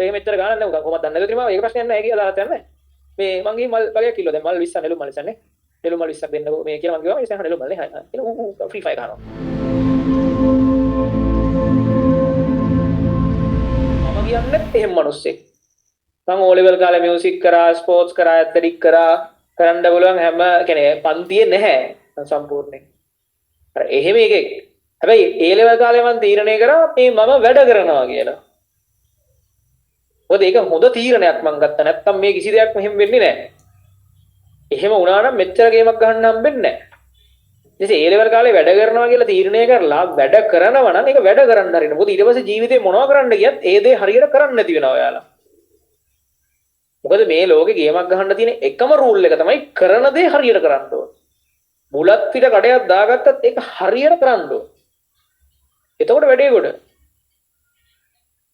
එහෙම එච්චර ගානක් නැහැ. කොහොමද දන්නේ නැද්ද ඉතින් මම ඒක ප්‍රශ්නයක් නැහැ කියලා දාලා යන්නේ. මේ මං ගිහින් මල් වගේ කිලෝ දැන් මල් 20ක් නෙළුම් මල් 20ක් නේ. නෙළුම් මල් 20ක් දෙන්නකෝ මේ කියලා මං කිව්වා ඉතින් නෙළුම් මල් නේ. කියලා ඌ ෆ්‍රී ෆයර් ගන්නවා. මම කියන්නේ එහෙම මිනිස්සෙක්. මම ඕ ලෙවල් කාලේ මියුසික් කරා, ස්පෝර්ට්ස් කරා, ඇත්ලටික් කරා, කරන්න බලවන් හැම කියන්නේ පන්තියේ නැහැ සම්පූර්ණයෙන්. අර එහෙම එකෙක්. හැබැයි ඒ ලෙවල් කාලේ මම තීරණය කරා මේ මම වැඩ කරනවා කියලා. මොකද ඒක හොඳ තීරණයක් මම ගත්තා. නැත්තම් මේ කිසි දෙයක් මෙහෙම වෙන්නේ නැහැ. එහෙම වුණා නම් මෙච්චර ගේමක් ගහන්න හම්බෙන්නේ නැහැ. ඉතින් ඒ ලෙවල් කාලේ වැඩ කරනවා කියලා තීරණය කරලා වැඩ කරනවා නම් ඒක වැඩ කරන්න හරින. මොකද ඊට පස්සේ ජීවිතේ මොනවා කරන්න ගියත් ඒ දේ හරියට කරන්න නැති වෙනවා ඔයාලා. මොකද මේ ලෝකේ ගේමක් ගහන්න තියෙන එකම රූල් එක තමයි කරන දේ හරියට කරන්න ඕන. බුලත් පිට කඩයක් දාගත්තත් ඒක හරියට කරන්න ඕන. එතකොට වැඩේ ගොඩ.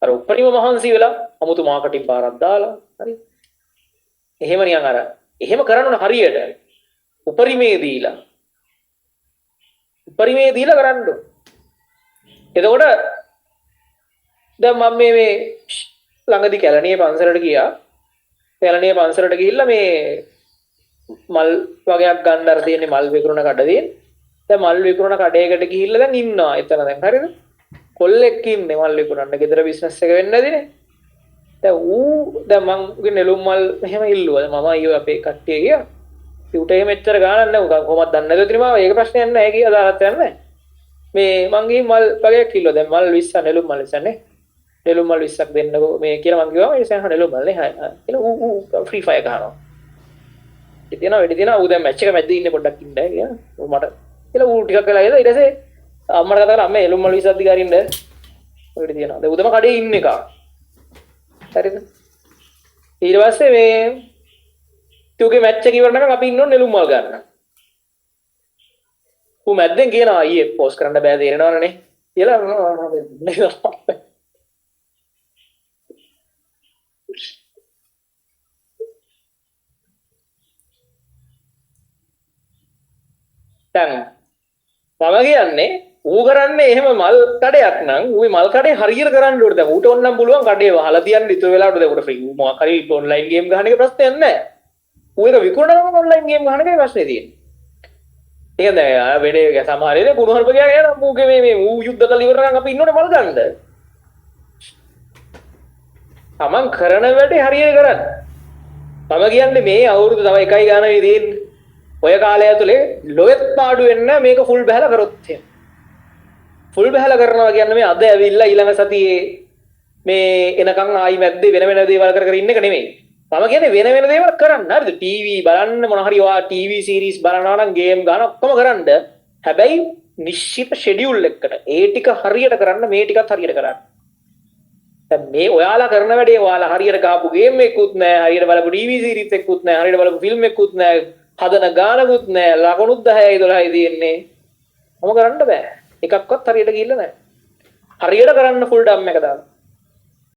අර උපරිම මහන්සි වෙලා අමුතු මාකටිං පාරක් දාලා හරි. එහෙම නිකන් අර එහෙම කරන්න ඕන හරියට. උපරිමේ දීලා. උපරිමේ දීලා කරන්න ඕන. එතකොට දැන් මම මේ ළඟදී කැලණියේ පන්සලට ගියා. කැලණියේ පන්සලට ගිහිල්ලා මේ මල් වගේක් ගන්න අර තියෙන්නේ මල් විකුණන කඩේ. දැන් මල් විකුණන කඩේකට ගිහිල්ලා දැන් ඉන්නවා එතන දැන් හරිද? කොල්ලෙක් ඉන්නේ මල් විකුණන්න ගෙදර බිස්නස් එක වෙන්නේ නැදිනේ. දැන් ඌ දැන් මං උගේ නෙළුම් මල් මෙහෙම ඉල්ලුවා. මම අයියෝ අපේ කට්ටිය ගියා. ඌට එහෙම එච්චර ගානක් නැහැ. කොහොමද දන්නේ නැද්ද ඉතින් මම ඒක ප්‍රශ්නයක් නැහැ කියලා දාලා යන්නේ. මේ මං ගිහින් මල් වගේක් ඉල්ලුවා. දැන් මල් 20 නෙළුම් මල් 20 නේ. නෙළුම් මල් 20ක් දෙන්නකෝ මේ කියලා මං කිව්වා. ඒ නිසා නෙළුම් මල් නේ. කියලා ඌ ෆ්‍රී ෆයර් ගහනවා. ඉතින් වැඩි දිනා ඌ දැන් මැච් එක මැද්දේ ඉන්නේ පොඩ්ඩක් ඉන්න කියලා. ඌ මට කියලා ඌ ටිකක් වෙලා ගිහලා ඊට පස්සේ අම්මට කතා කරා අම්මේ නෙළුම් මල් 20ක් දිගාරින්න. ඔයඩ තියනවා. දැන් උදම කඩේ ඉන්න එක. හරිද? ඊට පස්සේ මේ තුගේ මැච් එක ඉවරනකම් අපි ඉන්න ඕනේ නෙළුම් මල් ගන්න. ඌ මැද්දෙන් කියනවා අයියේ පෝස්ට් කරන්න බෑ තේරෙනවනේ කියලා. දැන් මම කියන්නේ ඌ කරන්නේ එහෙම මල් කඩයක් නම් ඌේ මල් කඩේ හරියට කරන්න ඕනේ. දැන් ඌට ඕනනම් පුළුවන් කඩේ වහලා තියන්න ඉතුරු වෙලාවට දැන් ඌට ෆ්‍රී මොකක් හරි ඔන්ලයින් ගේම් ගහන එක ප්‍රශ්නයක් නැහැ. ඌ එක විකුණනම ඔන්ලයින් ගේම් ගහන එකයි ප්‍රශ්නේ තියෙන්නේ. ඒක දැන් වෙඩේ සමහර වෙලේ කුණුහරුප ගියා නම් ඌගේ මේ ඌ යුද්ධ කරලා ඉවරනකම් අපි ඉන්නෝනේ මල් ගන්නද? තමන් කරන වැඩේ හරියට කරන්න. මම කියන්නේ මේ අවුරුදු තව එකයි ගානයි තියෙන්නේ. ඔය කාලය ඇතුලේ ලොවෙත් පාඩු වෙන්න මේක ෆුල් බහලා කරොත් එහෙම. ෆුල් බහලා කරනවා කියන්නේ මේ අද ඇවිල්ලා ඊළඟ සතියේ මේ එනකන් ආයි මැද්දේ වෙන වෙන දේවල් කර කර ඉන්න එක නෙමෙයි. මම කියන්නේ වෙන වෙන දේවල් කරන්න. හරිද? ටීවී බලන්න මොන හරි ඔයා ටීවී සීරීස් බලනවා නම් ගේම් ගන්න ඔක්කොම කරන්න. හැබැයි නිශ්චිත ෂෙඩියුල් එකකට ඒ ටික හරියට කරන්න මේ ටිකත් හරියට කරන්න. දැන් මේ ඔයාලා කරන වැඩේ ඔයාලා හරියට ගහපු ගේම් එකකුත් නැහැ, හරියට බලපු ටීවී සීරීස් එකකුත් නැහැ, හරියට බලපු ෆිල්ම් එකකුත් නැහැ, හදන ගානකුත් නැහැ, ලකුණුත් 10යි 12යි තියෙන්නේ. මොම කරන්න බෑ. එකක්වත් හරියට ගිහිල්ලා නැහැ. හරියට කරන්න ෆුල් ඩම් එක දාන්න.